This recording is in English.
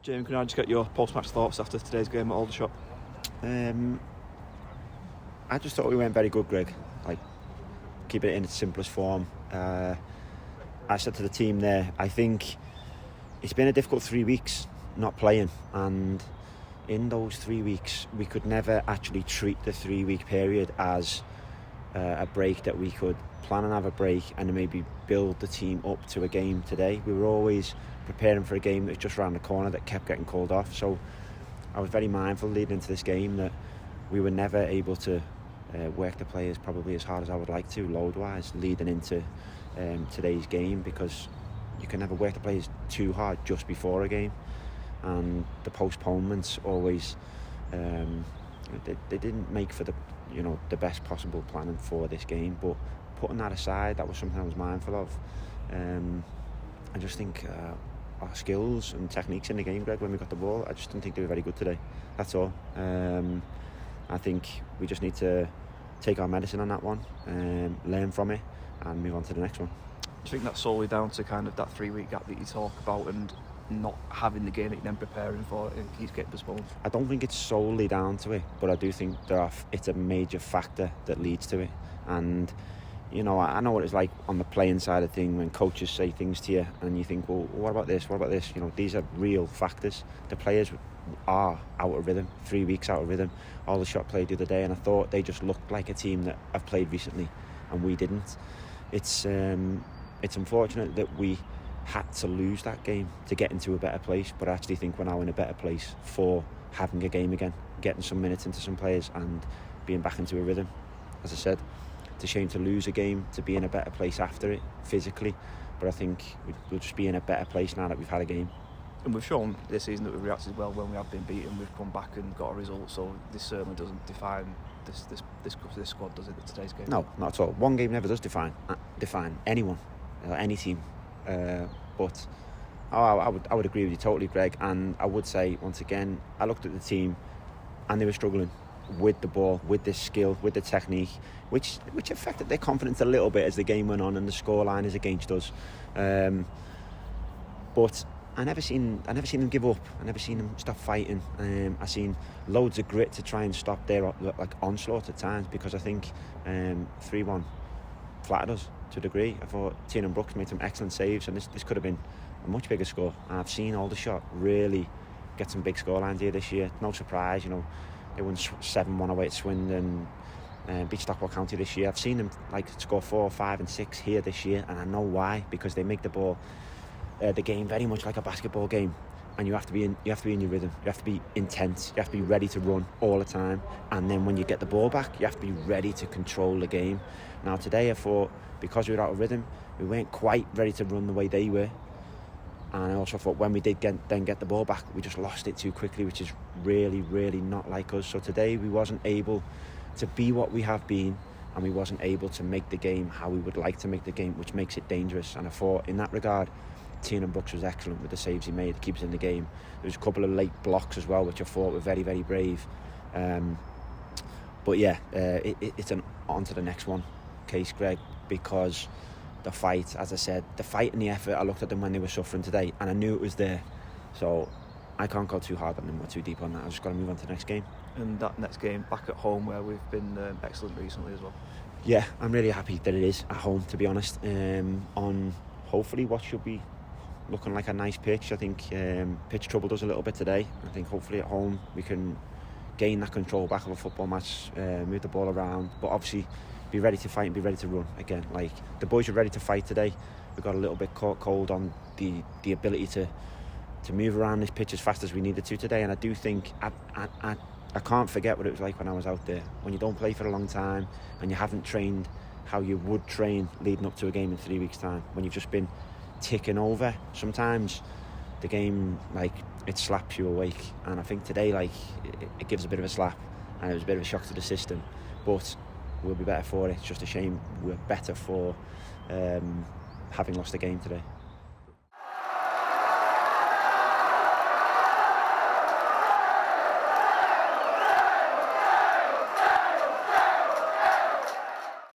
Jamie, can I just get your post-match thoughts after today's game at Aldershot? I just thought we went very good, Greg. Like, keep it in its simplest form. I said to the team there, I think it's been a difficult 3 weeks not playing, and in those 3 weeks we could never actually treat the 3-week period as a break that we could plan and have a break and then maybe build the team up to a game today. We were always preparing for a game that was just around the corner that kept getting called off. So I was very mindful leading into this game that we were never able to work the players probably as hard as I would like to, load-wise, leading into today's game, because you can never work the players too hard just before a game. And the postponements always they didn't make for the best possible planning for this game. But putting that aside, that was something I was mindful of. I just think our skills and techniques in the game, Greg, when we got the ball, I just didn't think they were very good today. That's all. I think we just need to take our medicine on that one, learn from it and move on to the next one. Do you think that's solely down to kind of that 3-week gap that you talk about and not having the game that you're then preparing for it and keeps getting postponed? I don't think it's solely down to it, but I do think it's a major factor that leads to it. And I know what it's like on the playing side of things when coaches say things to you and you think, well, what about this? These are real factors. The players are out of rhythm, 3 weeks out of rhythm. Aldershot played the other day and I thought they just looked like a team that have played recently and we didn't. It's unfortunate that we had to lose that game to get into a better place, but I actually think we're now in a better place for having a game again, getting some minutes into some players and being back into a rhythm. As I said, it's a shame to lose a game, to be in a better place after it physically, but I think we'll just be in a better place now that we've had a game. And we've shown this season that we've reacted well when we have been beaten. We've come back and got a result, so this certainly doesn't define this squad, does it, today's game? No, not at all. One game never does define anyone, any team. But I would agree with you totally, Greg. And I would say, once again, I looked at the team and they were struggling with the ball, with the skill, with the technique, which affected their confidence a little bit as the game went on and the scoreline is against us. But I never seen them give up. I never seen them stop fighting. I seen loads of grit to try and stop their onslaught at times, because I think 3-1 flattered us to a degree. I thought Tiernan Brooks made some excellent saves, and this could have been a much bigger score. And I've seen Aldershot really get some big scorelines here this year. No surprise, they won 7-1 away at Swindon, beat Stockwell County this year. I've seen them score 4, 5 and 6 here this year, and I know why, because they make the game very much like a basketball game, and you have to be in your rhythm. You have to be intense. You have to be ready to run all the time, and then when you get the ball back, you have to be ready to control the game. Now today, I thought, because we were out of rhythm, we weren't quite ready to run the way they were, and I also thought when we did get the ball back, we just lost it too quickly, which is really, really not like us. So today we wasn't able to be what we have been, and we wasn't able to make the game how we would like to make the game, which makes it dangerous. And I thought in that regard, Tiernan Brooks was excellent with the saves he made to keep us in the game. There was a couple of late blocks as well, which I thought were very, very brave. But yeah, it's an on to the next one case, Greg, because the fight, as I said, the fight and the effort, I looked at them when they were suffering today and I knew it was there. So I can't go too hard on them or too deep on that. I've just got to move on to the next game. And that next game back at home, where we've been excellent recently as well. Yeah, I'm really happy that it is at home, to be honest, on hopefully what should be looking like a nice pitch. I think pitch troubled us a little bit today. I think hopefully at home we can gain that control back of a football match, move the ball around, but obviously be ready to fight and be ready to run again. Like, the boys were ready to fight today. We got a little bit caught cold on the ability to move around this pitch as fast as we needed to today, and I do think I can't forget what it was like when I was out there, when you don't play for a long time and you haven't trained how you would train leading up to a game in 3 weeks' time, when you've just been ticking over. Sometimes the game, it slaps you awake, and I think today it gives a bit of a slap, and it was a bit of a shock to the system, but we'll be better for it. It's just a shame we're better for having lost the game today.